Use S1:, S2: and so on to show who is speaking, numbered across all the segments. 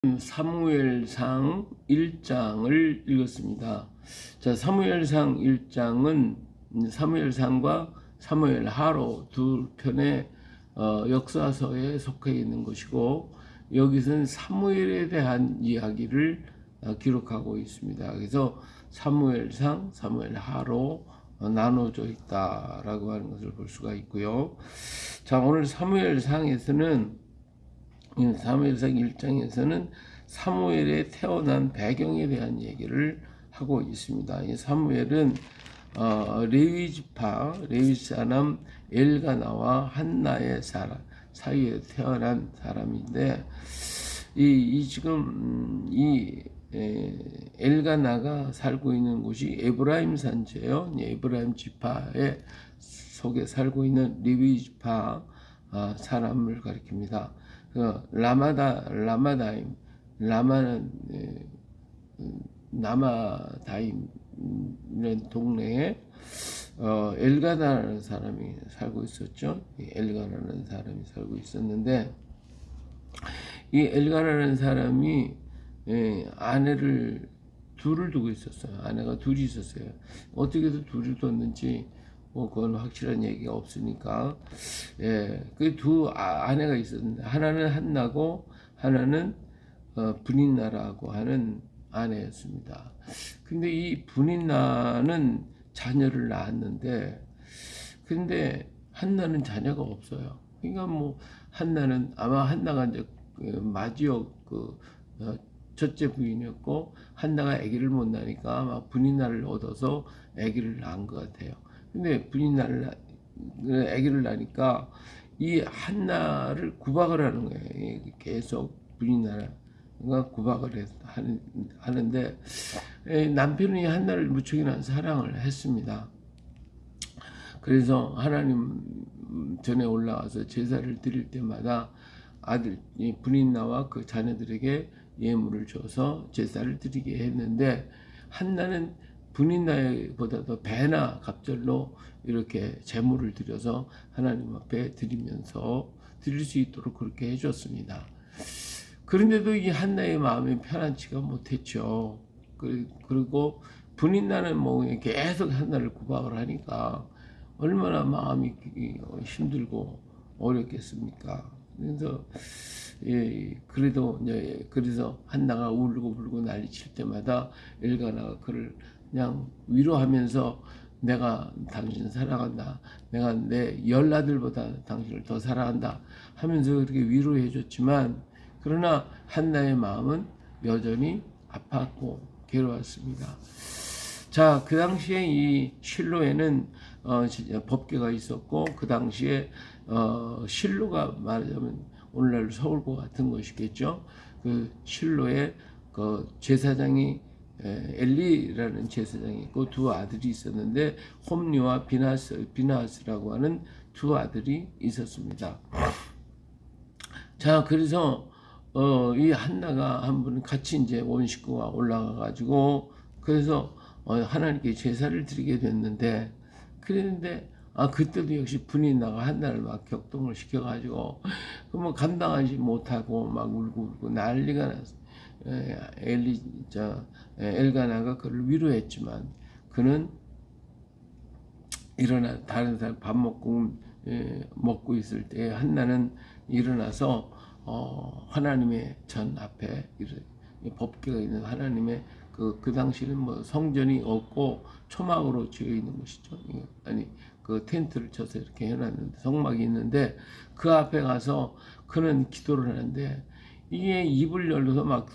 S1: 사무엘상 1장을 읽었습니다. 자, 사무엘상 1장은 사무엘상과 사무엘하로 두 편의 역사서에 속해 있는 것이고, 여기서는 사무엘에 대한 이야기를 기록하고 있습니다. 그래서 사무엘상, 사무엘하로 나눠져 있다라고 하는 것을 볼 수가 있고요. 자, 오늘 사무엘상에서는 사무엘상 1장에서는 사무엘의 태어난 배경에 대한 얘기를 하고 있습니다. 이 사무엘은 레위 지파, 레위 사람 엘가나와 한나의 사이에 태어난 사람인데, 엘가나가 살고 있는 곳이 에브라임 산지예요. 에브라임 지파의 속에 살고 있는 레위 지파 사람을 가리킵니다. 라마다임, 라마는 나마다임이라는 동네에 엘가나라는 사람이 살고 있었죠. 엘가나라는 사람이 살고 있었는데, 이 엘가나라는 사람이 아내를 둘을 두고 있었어요. 아내가 둘이 있었어요. 어떻게든 둘을 뒀는지 그건 확실한 얘기가 없으니까, 그 두 아내가 있었는데, 하나는 한나고 하나는 브닌나라고 하는 아내였습니다. 근데 이 브닌나는 자녀를 낳았는데, 근데 한나는 자녀가 없어요. 그러니까 한나는 아마 한나가 이제 마지역 첫째 부인이었고, 한나가 아기를 못 낳으니까 아마 브닌나를 얻어서 아기를 낳은 것 같아요. 근데 아기를 낳으니까 이 한나를 구박을 하는 거예요. 계속 브닌나가 구박을 하는데, 남편이 한나를 무척이나 사랑을 했습니다. 그래서 하나님 전에 올라와서 제사를 드릴 때마다 아들 브닌나와 그 자녀들에게 예물을 줘서 제사를 드리게 했는데, 한나는 브닌나보다도 배나 갑절로 이렇게 제물을 드려서 하나님 앞에 드릴 수 있도록 그렇게 해줬습니다. 그런데도 이 한나의 마음이 편안치가 못했죠. 그리고 브닌나는 계속 한나를 구박을 하니까 얼마나 마음이 힘들고 어렵겠습니까? 그래서 그래서 한나가 울고 난리칠 때마다 엘가나가 그를 그냥 위로하면서, 내가 당신 사랑한다, 내가 내 10아들보다 당신을 더 사랑한다 하면서 그렇게 위로해 줬지만, 그러나 한나의 마음은 여전히 아팠고 괴로웠습니다. 자, 그 당시에 이 실로에는 법궤가 있었고, 그 당시에 실로가 말하자면 오늘날 서울과 같은 것이겠죠. 그 실로에 그 제사장이 엘리라는 제사장이 있고 두 아들이 있었는데, 홈리와 비나스라고 하는 두 아들이 있었습니다. 자, 그래서 이 한나가 한 번 같이 이제 온 식구가 올라가 가지고, 그래서 하나님께 제사를 드리게 됐는데, 그랬는데 그때도 역시 브닌나가 한나를 막 격동을 시켜가지고 감당하지 못하고 막 울고 난리가 났어요. 엘가나가 그를 위로했지만, 그는 일어나 다른 사람 밥 먹고 있을 때 한나는 일어나서 하나님의 전 앞에, 법궤가 있는 하나님의 그 당시는 성전이 없고 초막으로 지어 있는 것이죠. 그 텐트를 쳐서 이렇게 해놨는데 성막이 있는데, 그 앞에 가서 그는 기도를 하는데, 이게 입을 열어서 막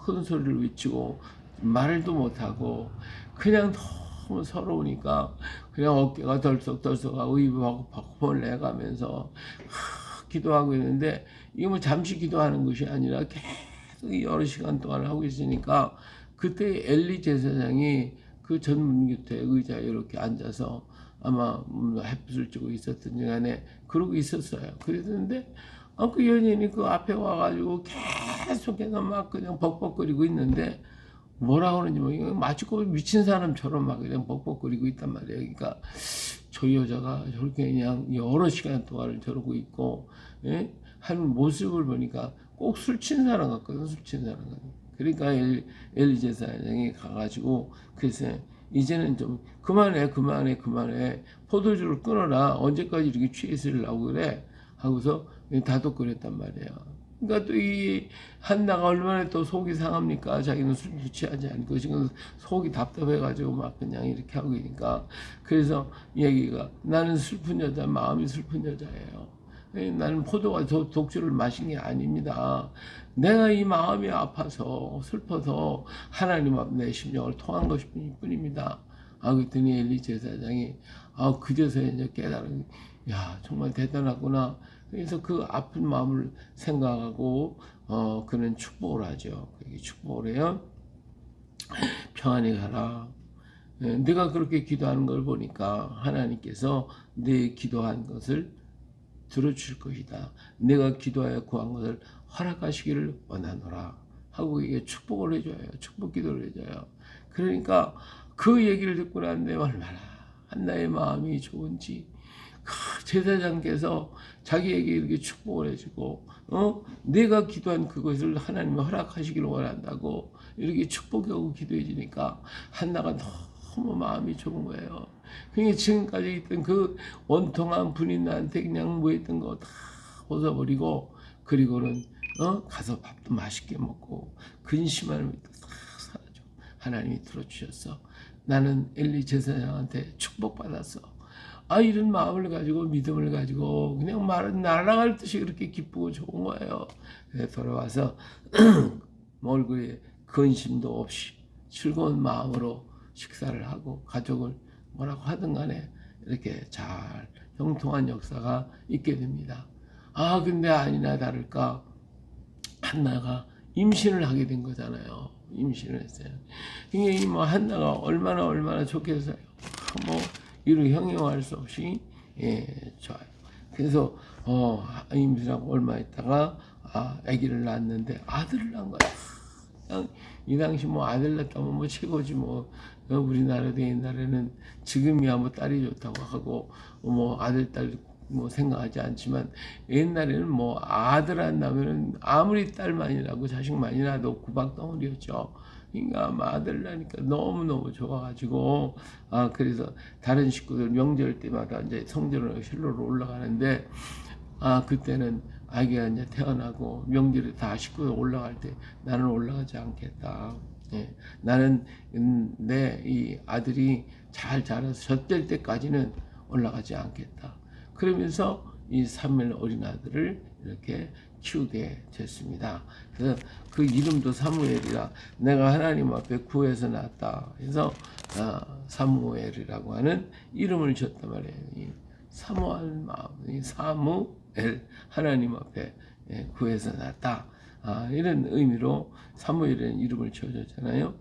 S1: 큰 소리를 외치고 말도 못하고 그냥 너무 서러우니까 그냥 어깨가 덜썩덜썩하고 입이 바꿔을 내가면서 기도하고 있는데, 이게 잠시 기도하는 것이 아니라 계속 여러 시간 동안 하고 있으니까, 그때 엘리 제사장이 그 전문 곁에 의자에 이렇게 앉아서 아마 햇빛을 쬐고 있었던 시간에 그러고 있었어요. 그랬는데 그 연인이 그 앞에 와가지고 계속해서 막 그냥 벅벅거리고 있는데, 뭐라 그러는지 마치 그 미친 사람처럼 막 그냥 벅벅거리고 있단 말이에요. 그러니까 저 여자가 저렇게 그냥 여러 시간 동안 저러고 있고, 하는 모습을 보니까 꼭 술 친 사람 같거든. 술 친 사람 같거든. 그러니까 엘리 제사장이 가가지고 그래서 이제는 좀 그만해 포도주를 끊어라. 언제까지 이렇게 취해 있으려고 그래 하고서 다독거렸단 말이에요. 그러니까 또 이 한나가 얼마나 또 속이 상합니까? 자기는 술도 취하지 않고 지금 속이 답답해가지고 막 그냥 이렇게 하고 있으니까 그래서 얘기가 나는 슬픈 여자, 마음이 슬픈 여자예요. 나는 포도가 독주를 마신 게 아닙니다. 내가 이 마음이 아파서 슬퍼서 하나님 앞 내 심령을 통한 것뿐입니다. 그랬더니 엘리 제사장이 그제서야 이제 깨달은 야 정말 대단하구나. 그래서 그 아픈 마음을 생각하고 그는 축복을 하죠. 축복을 해요. 평안히 가라. 내가 그렇게 기도하는 걸 보니까 하나님께서 내 기도한 것을 들어줄 것이다. 내가 기도하여 구한 것을 허락하시기를 원하노라 하고 이게 축복을 해줘요. 축복 기도를 해줘요. 그러니까 그 얘기를 듣고 났는데 얼마나 한나의 마음이 좋은지 제사장께서 자기에게 이렇게 축복을 해주고 내가 기도한 그것을 하나님이 허락하시기를 원한다고 이렇게 축복하고 기도해 주니까 한나가 너무 마음이 좋은 거예요. 그러니까 지금까지 있던 그 원통한 분이 나한테 그냥 뭐 했던 거 다 벗어버리고 그리고는 가서 밥도 맛있게 먹고 근심하는 것도 다 사라져. 하나님이 들어주셨어. 나는 엘리 제사장한테 축복받았어. 이런 마음을 가지고 믿음을 가지고 그냥 말은 날아갈 듯이 그렇게 기쁘고 좋은 거예요. 돌아와서 얼굴에 근심도 없이 즐거운 마음으로 식사를 하고 가족을 뭐라고 하든 간에 이렇게 잘 형통한 역사가 있게 됩니다. 근데 아니나 다를까 한나가 임신을 하게 된 거잖아요. 임신을 했어요. 이게 뭐 한나가 얼마나 좋겠어요. 이루 형용할 수 없이 좋아요. 그래서 임신하고 얼마 있다가 아기를 낳았는데 아들을 낳은 거야. 그냥 이 당시 뭐 아들 낳다면 뭐 최고지 뭐. 우리나라도 옛날에는 지금이야 뭐 딸이 좋다고 하고 뭐 아들 딸 뭐 생각하지 않지만 옛날에는 뭐 아들 안 낳으면은 아무리 딸만이라고 자식만이라도 구박덩어리였죠. 그러니까 아들 낳으니까 너무너무 좋아가지고 그래서 다른 식구들 명절 때마다 이제 성전으로 실로로 올라가는데 그때는 아기가 이제 태어나고 명절에 다 식구들 올라갈 때 나는 올라가지 않겠다. 나는 내 이 아들이 잘 자라서 젖될 때까지는 올라가지 않겠다. 그러면서 이 사무엘 어린 아들을 이렇게 키우게 됐습니다. 그래서 그 이름도 사무엘이라 내가 하나님 앞에 구해서 낳았다. 그래서 사무엘이라고 하는 이름을 줬단 말이에요. 사모할 마음, 사무엘 하나님 앞에 구해서 낳았다. 이런 의미로 사무엘이라는 이름을 지어줬잖아요.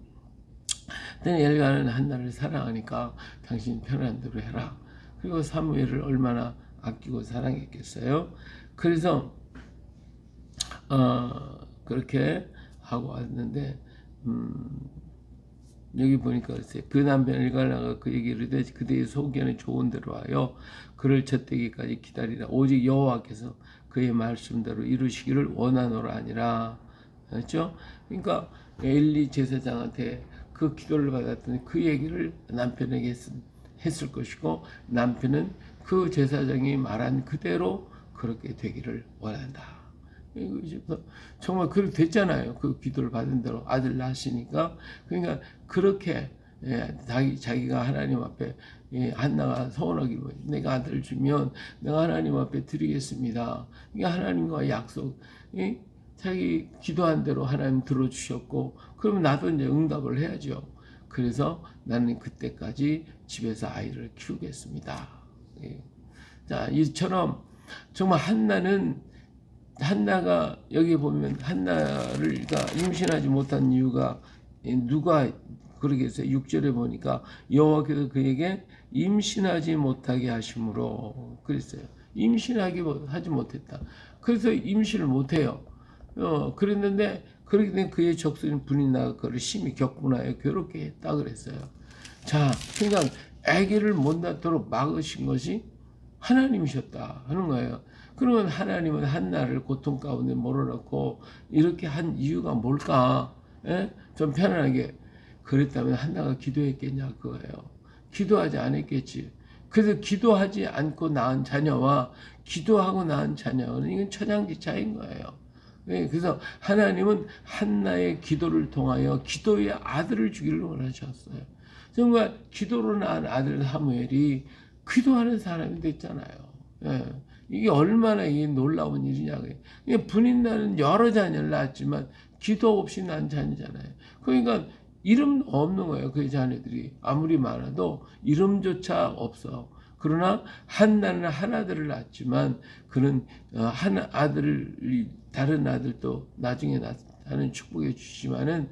S1: 엘가는 한나를 사랑하니까 당신 편한 대로 해라. 그리고 사무엘을 얼마나 아끼고 사랑했겠어요. 그래서 그렇게 하고 왔는데 여기 보니까 그 남편 엘가나가 그에게 이르되 그대의 소견에 좋은 대로 하여 그를 젖되기까지 기다리라. 오직 여호와께서 그의 말씀대로 이루시기를 원하노라 아니라. 그렇죠? 그러니까 엘리 제사장한테 그 기도를 받았더니 그 얘기를 남편에게 했을 것이고 남편은 그 제사장이 말한 그대로 그렇게 되기를 원한다. 정말 그렇게 됐잖아요. 그 기도를 받은 대로 아들 낳으시니까. 그러니까 그렇게 자기가 하나님 앞에 한나가 서원하기 내가 아들을 주면 내가 하나님 앞에 드리겠습니다. 이게 하나님과 약속. 자기 기도한 대로 하나님 들어주셨고 그러면 나도 이제 응답을 해야죠. 그래서 나는 그때까지 집에서 아이를 키우겠습니다. 자, 이처럼 정말 한나가 여기 보면 한나를 임신하지 못한 이유가 누가 그러겠어요. 6절에 보니까 여호와께서 그에게 임신하지 못하게 하심으로 그랬어요. 하지 못했다. 그래서 임신을 못해요. 그랬는데 그렇게 된 그의 적수인 분이 나가 그를 심히 격분하여 괴롭게 했다 그랬어요. 자, 그러니까 아기를 못 낳도록 막으신 것이 하나님이셨다 하는 거예요. 그러면 하나님은 한나를 고통 가운데 몰아넣고 이렇게 한 이유가 뭘까? 예? 좀 편안하게 그랬다면 한나가 기도했겠냐 그거예요. 기도하지 않았겠지. 그래서 기도하지 않고 낳은 자녀와 기도하고 낳은 자녀는 이건 천양지차인 거예요. 예, 그래서 하나님은 한나의 기도를 통하여 기도의 아들을 주기를 원하셨어요. 정말 기도로 낳은 아들 사무엘이 기도하는 사람이 됐잖아요. 예, 이게 얼마나 이게 놀라운 일이냐고요. 이게 분인나는 여러 자녀를 낳았지만 기도 없이 난 자녀잖아요. 그러니까 이름도 없는 거예요. 그 자녀들이 아무리 많아도 이름조차 없어. 그러나 한나는 한 아들을 낳았지만 그는 한 아들을 다른 아들도 나중에 낳는 축복해 주시지만은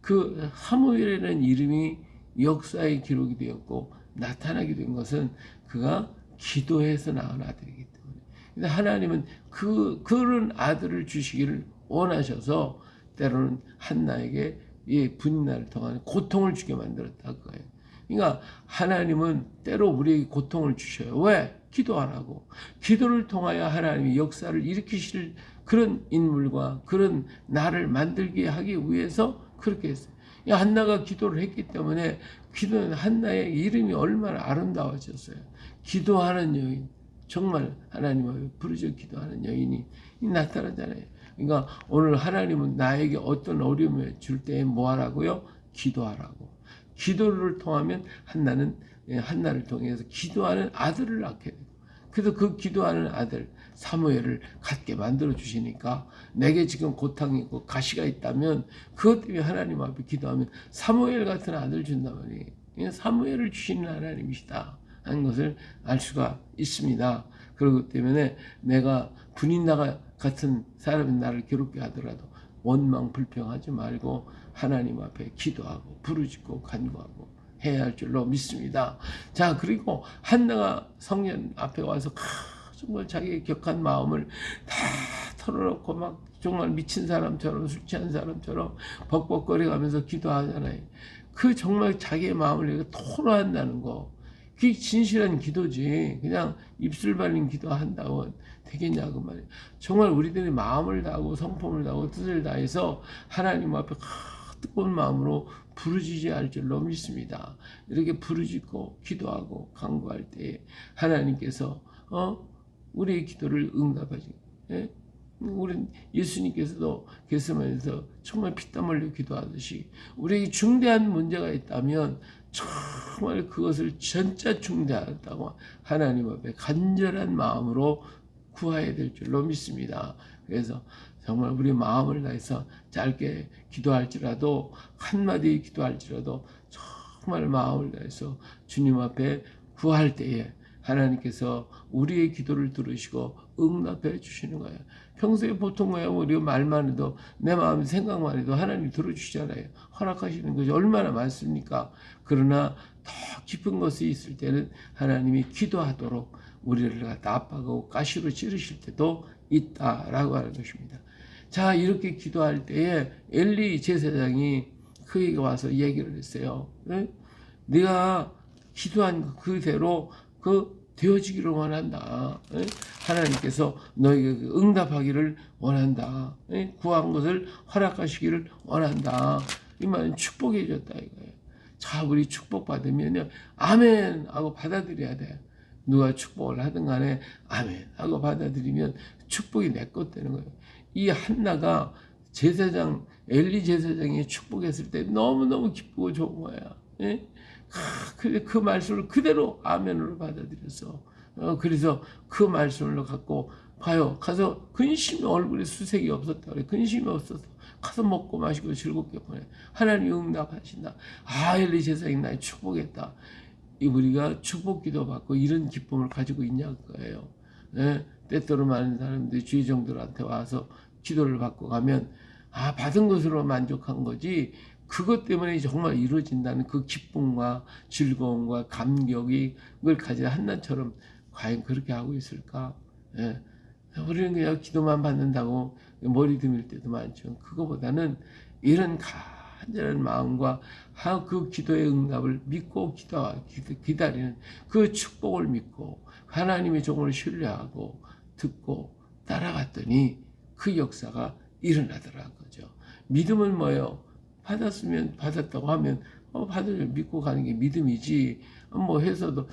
S1: 그 사무엘이라는 이름이 역사의 기록이 되었고 나타나게 된 것은 그가 기도해서 낳은 아들이기 때문에. 근데 하나님은 그런 아들을 주시기를 원하셔서 때로는 한나에게 이 분난을 통한 고통을 주게 만들었다 그거예요. 그러니까 하나님은 때로 우리에게 고통을 주셔요. 왜? 기도하라고. 기도를 통하여 하나님이 역사를 일으키실 그런 인물과 그런 나를 만들게 하기 위해서 그렇게 했어요. 한나가 기도를 했기 때문에 기도는 한나의 이름이 얼마나 아름다워졌어요. 기도하는 여인, 정말 하나님을 부르짖어 기도하는 여인이 나타나잖아요. 그러니까 오늘 하나님은 나에게 어떤 어려움을 줄 때 뭐 하라고요? 기도하라고. 기도를 통하면 한나를 통해서 기도하는 아들을 낳게 되고, 그래서 그 기도하는 아들 사무엘을 갖게 만들어 주시니까 내게 지금 고통이 있고 가시가 있다면 그것 때문에 하나님 앞에 기도하면 사무엘 같은 아들 준단 말이에요. 사무엘을 주시는 하나님이시다 하는 것을 알 수가 있습니다. 그렇기 때문에 내가 분인나가 같은 사람이 나를 괴롭게 하더라도 원망 불평하지 말고 하나님 앞에 기도하고 부르짖고 간구하고 해야 할 줄로 믿습니다. 자, 그리고 한나가 성전 앞에 와서 정말 자기의 격한 마음을 다 털어놓고 막 정말 미친 사람처럼 술 취한 사람처럼 벅벅거려가면서 기도하잖아요. 그 정말 자기의 마음을 토로한다는 거, 그게 진실한 기도지. 그냥 입술 발린 기도한다고 되겠냐 그 말이에요. 정말 우리들이 마음을 다하고 성품을 다하고 뜻을 다해서 하나님 앞에 뜨거운 마음으로 부르짖어야 할 줄로 믿습니다. 이렇게 부르짖고 기도하고 간구할 때 하나님께서 우리의 기도를 응답하시. 예? 우리 예수님께서도 겟세마네에서 정말 피땀 흘려 기도하듯이 우리에게 중대한 문제가 있다면 정말 그것을 진짜 중대하다고 하나님 앞에 간절한 마음으로 구해야 될 줄로 믿습니다. 그래서 정말 우리 마음을 다해서 짧게 기도할지라도 한마디 기도할지라도 정말 마음을 다해서 주님 앞에 구할 때에 하나님께서 우리의 기도를 들으시고 응답해 주시는 거예요. 평소에 보통 우리가 말만 해도 내 마음 생각만 해도 하나님이 들어주시잖아요. 허락하시는 것이 얼마나 많습니까? 그러나 더 깊은 것이 있을 때는 하나님이 기도하도록 우리를 갖다 압박하고 가시로 찌르실 때도 있다라고 하는 것입니다. 자, 이렇게 기도할 때에 엘리 제사장이 그에게 와서 얘기를 했어요. 네? 네가 기도한 그대로 되어지기를 원한다. 하나님께서 너에게 응답하기를 원한다. 구한 것을 허락하시기를 원한다. 이 말은 축복해 줬다 이거예요. 자, 우리 축복받으면요, 아멘 하고 받아들여야 돼. 누가 축복을 하든 간에 아멘 하고 받아들이면 축복이 내 것 되는 거예요. 이 한나가 엘리 제사장이 축복했을 때 너무너무 기쁘고 좋은 거야. 그 말씀을 그대로 아멘으로 받아들였어. 그래서 그 말씀을 갖고 봐요. 가서 근심이 얼굴에 수색이 없었다 그래. 근심이 없었어. 가서 먹고 마시고 즐겁게 보내. 하나님 응답하신다. 엘리 제사장이 날 축복했다. 우리가 축복 기도 받고 이런 기쁨을 가지고 있냐 그거예요. 때때로 많은 사람들이 주의 종들한테 와서 기도를 받고 가면 받은 것으로 만족한 거지 그것 때문에 정말 이루어진다는 그 기쁨과 즐거움과 감격이 그걸 가진 한나처럼 과연 그렇게 하고 있을까? 우리는 그냥 기도만 받는다고 머리 드밀 때도 많죠. 그거보다는 이런 간절한 마음과 그 기도의 응답을 믿고 기다리는 그 축복을 믿고 하나님의 종을 신뢰하고 듣고 따라갔더니 그 역사가 일어나더라는 거죠. 믿음은 뭐예요? 받았으면 받았다고 하면 받을 믿고 가는 게 믿음이지. 뭐 해서도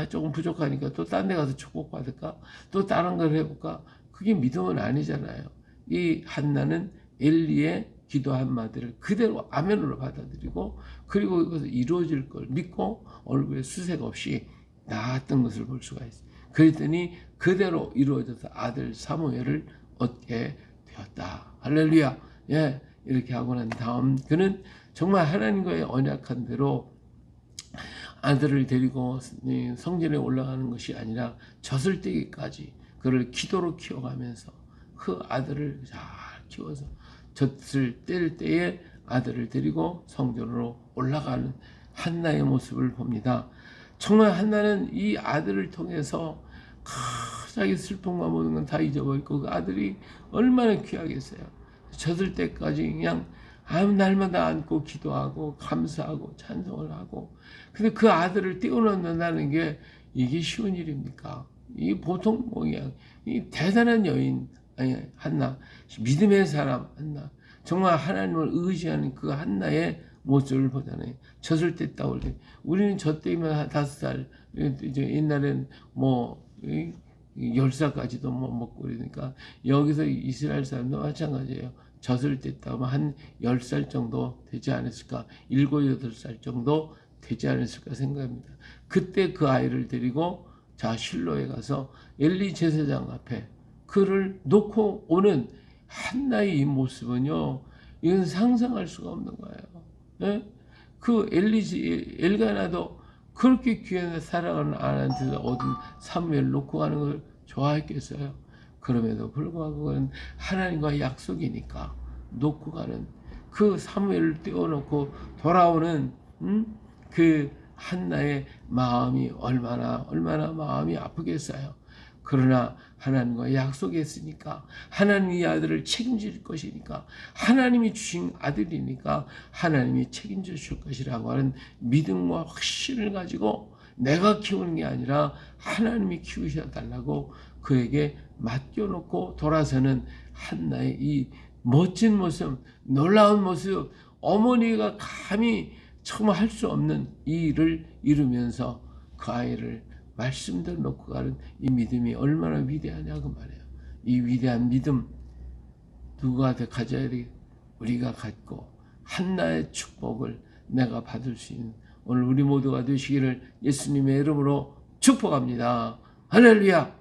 S1: 조금 부족하니까 또 딴 데 가서 축복받을까? 또 다른 걸 해볼까? 그게 믿음은 아니잖아요. 이 한나는 엘리의 기도 한마디를 그대로 아멘으로 받아들이고, 그리고 이것을 이루어질 걸 믿고 얼굴에 수색 없이 나았던 것을 볼 수가 있어요. 그랬더니 그대로 이루어져서 아들 사무엘을 얻게 되었다. 할렐루야. 예, 이렇게 하고 난 다음 그는 정말 하나님과의 언약한 대로 아들을 데리고 성전에 올라가는 것이 아니라 젖을 떼기까지 그를 기도로 키워가면서 그 아들을 잘 키워서 젖을 뗄 때에 아들을 데리고 성전으로 올라가는 한나의 모습을 봅니다. 정말 한나는 이 아들을 통해서 자기 슬픔과 모든 건 다 잊어버리고 그 아들이 얼마나 귀하겠어요. 젖을 때까지 그냥 날마다 안고 기도하고 감사하고 찬송을 하고. 근데 그 아들을 떼어놓는다는 게 이게 쉬운 일입니까? 이 보통 모양, 이 대단한 여인 한나, 믿음의 사람 한나, 정말 하나님을 의지하는 그 한나의 모습을 보잖아요. 젖을 뗐다고 그래. 우리는 젖 떼면 5살, 이제 옛날엔 뭐 10살까지도 못 먹고 그러니까 여기서 이스라엘 사람도 마찬가지예요. 젖을 뗐다 하면 한 10살 정도 되지 않았을까, 7, 8살 정도 되지 않았을까 생각합니다. 그때 그 아이를 데리고 실로에 가서 엘리 제사장 앞에 그를 놓고 오는 한나의 이 모습은요, 이건 상상할 수가 없는 거예요. 예? 그 엘가나도 그렇게 귀한 사랑하는 아내한테서 얻은 사무엘을 놓고 가는 걸 좋아했겠어요? 그럼에도 불구하고 그건 하나님과 약속이니까 놓고 가는, 그 사무엘을 떼어놓고 돌아오는 그 한나의 마음이 얼마나 마음이 아프겠어요. 그러나 하나님과 약속했으니까, 하나님이 아들을 책임질 것이니까, 하나님이 주신 아들이니까 하나님이 책임져 줄 것이라고 하는 믿음과 확신을 가지고 내가 키우는 게 아니라 하나님이 키우셔 달라고 그에게 맡겨놓고 돌아서는 한나의 이 멋진 모습, 놀라운 모습, 어머니가 감히 정말 할 수 없는 이 일을 이루면서 그 아이를 말씀대로 놓고 가는 이 믿음이 얼마나 위대하냐고 말해요. 이 위대한 믿음 누가 가져야 돼? 우리가 갖고 한나의 축복을 내가 받을 수 있는 오늘 우리 모두가 되시기를 예수님의 이름으로 축복합니다. 할렐루야.